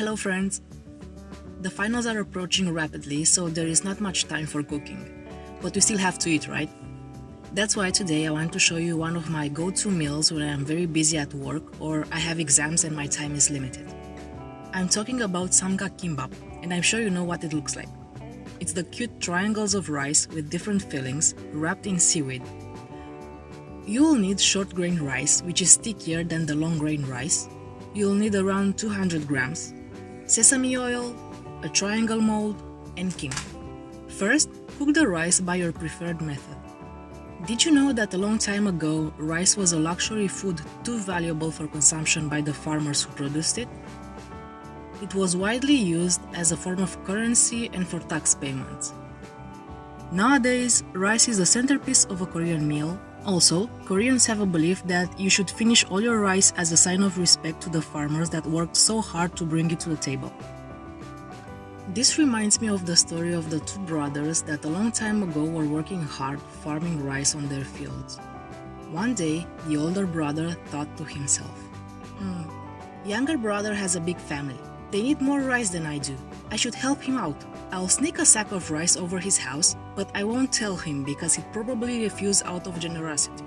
Hello friends! The finals are approaching rapidly, so there is not much time for cooking. But we still have to eat, right? That's why today I want to show you one of my go-to meals when I am very busy at work or I have exams and my time is limited. I'm talking about samgak kimbap, and I'm sure you know what it looks like. It's the cute triangles of rice with different fillings wrapped in seaweed. You will need short grain rice, which is stickier than the long grain rice. You'll need around 200 grams, sesame oil, a triangle mold, and kim. First, cook the rice by your preferred method. Did you know that a long time ago, rice was a luxury food too valuable for consumption by the farmers who produced it? It was widely used as a form of currency and for tax payments. Nowadays, rice is the centerpiece of a Korean meal. Also, Koreans have a belief that you should finish all your rice as a sign of respect to the farmers that worked so hard to bring it to the table. This reminds me of the story of the two brothers that a long time ago were working hard farming rice on their fields. One day, the older brother thought to himself, Younger brother has a big family. They need more rice than I do. I should help him out. I'll sneak a sack of rice over his house, but I won't tell him because he'd probably refuse out of generosity.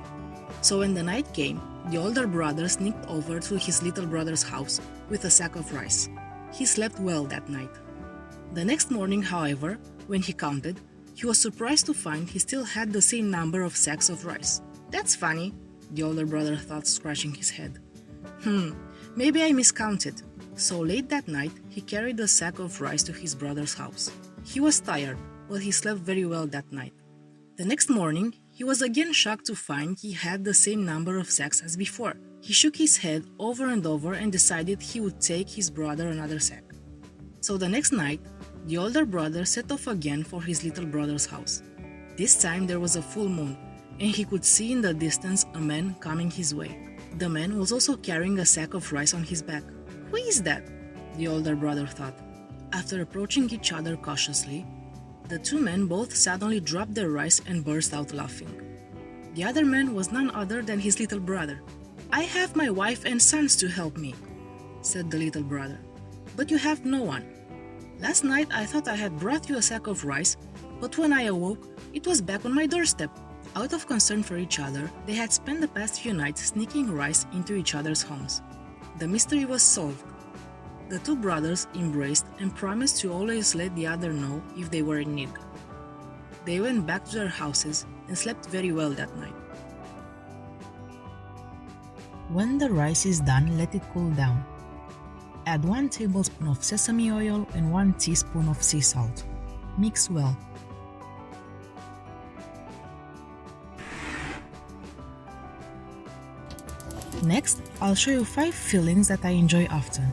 So when the night came, the older brother sneaked over to his little brother's house with a sack of rice. He slept well that night. The next morning, however, when he counted, he was surprised to find he still had the same number of sacks of rice. That's funny, the older brother thought, scratching his head. Maybe I miscounted. So late that night, he carried the sack of rice to his brother's house. He was tired, but he slept very well that night. The next morning, he was again shocked to find he had the same number of sacks as before. He shook his head over and over and decided he would take his brother another sack. So the next night, the older brother set off again for his little brother's house. This time there was a full moon, and he could see in the distance a man coming his way. The man was also carrying a sack of rice on his back. Who is that? The older brother thought. After approaching each other cautiously, the two men both suddenly dropped their rice and burst out laughing. The other man was none other than his little brother. I have my wife and sons to help me, said the little brother. But you have no one. Last night I thought I had brought you a sack of rice, but when I awoke, it was back on my doorstep. Out of concern for each other, they had spent the past few nights sneaking rice into each other's homes. The mystery was solved. The two brothers embraced and promised to always let the other know if they were in need. They went back to their houses and slept very well that night. When the rice is done, let it cool down. Add 1 tablespoon of sesame oil and 1 teaspoon of sea salt. Mix well. Next, I'll show you 5 fillings that I enjoy often.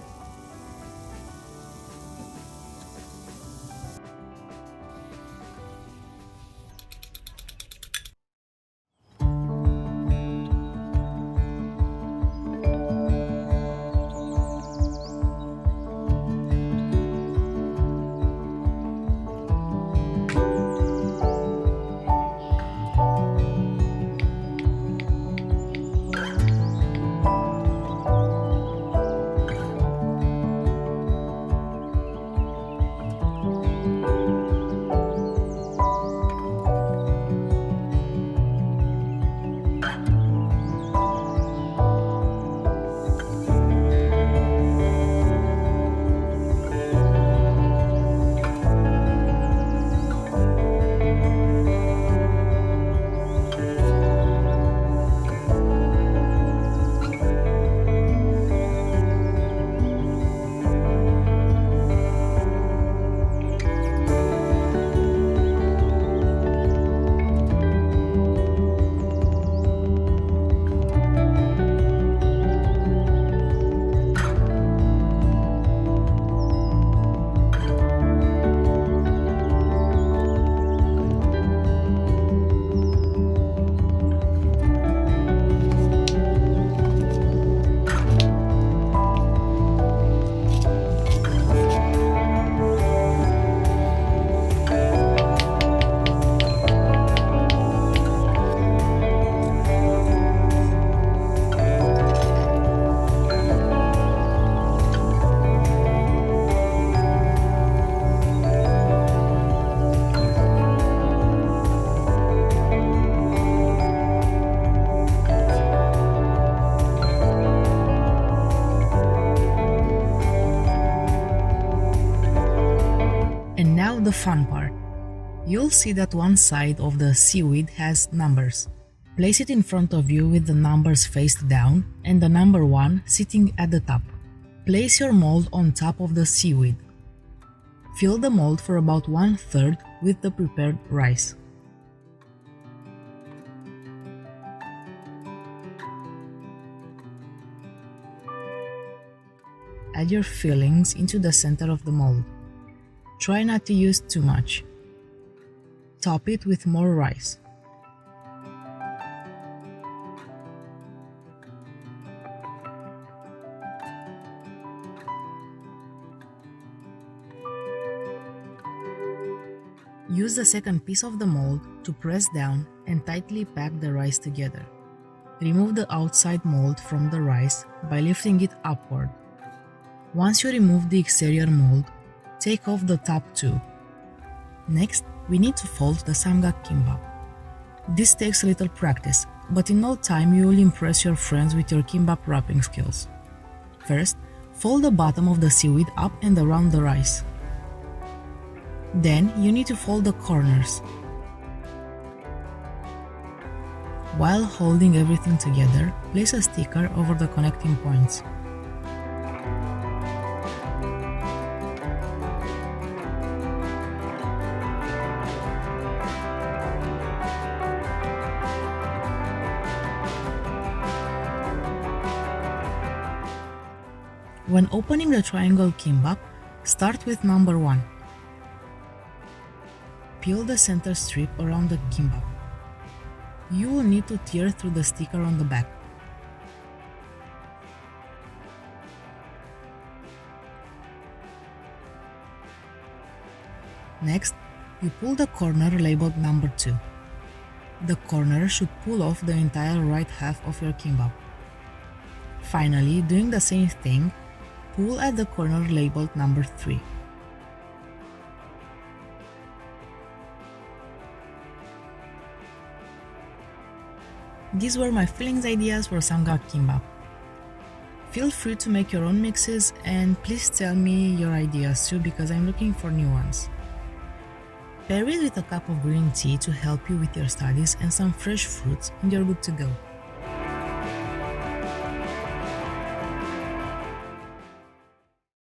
fun part. You'll see that one side of the seaweed has numbers. Place it in front of you with the numbers faced down and the number 1 sitting at the top. Place your mold on top of the seaweed. Fill the mold for about 1/3 with the prepared rice. Add your fillings into the center of the mold. Try not to use too much. Top it with more rice. Use the second piece of the mold to press down and tightly pack the rice together. Remove the outside mold from the rice by lifting it upward. Once you remove the exterior mold, take off the top too. Next, we need to fold the samgak kimbap. This takes a little practice, but in no time you will impress your friends with your kimbap wrapping skills. First, fold the bottom of the seaweed up and around the rice. Then you need to fold the corners. While holding everything together, place a sticker over the connecting points. When opening the triangle kimbap, start with number 1. Peel the center strip around the kimbap. You will need to tear through the sticker on the back. Next, you pull the corner labeled number 2. The corner should pull off the entire right half of your kimbap. Finally, doing the same thing, pull at the corner labeled number 3. These were my fillings ideas for samgak kimbap. Feel free to make your own mixes and please tell me your ideas too because I'm looking for new ones. Pair it with a cup of green tea to help you with your studies and some fresh fruits and you're good to go.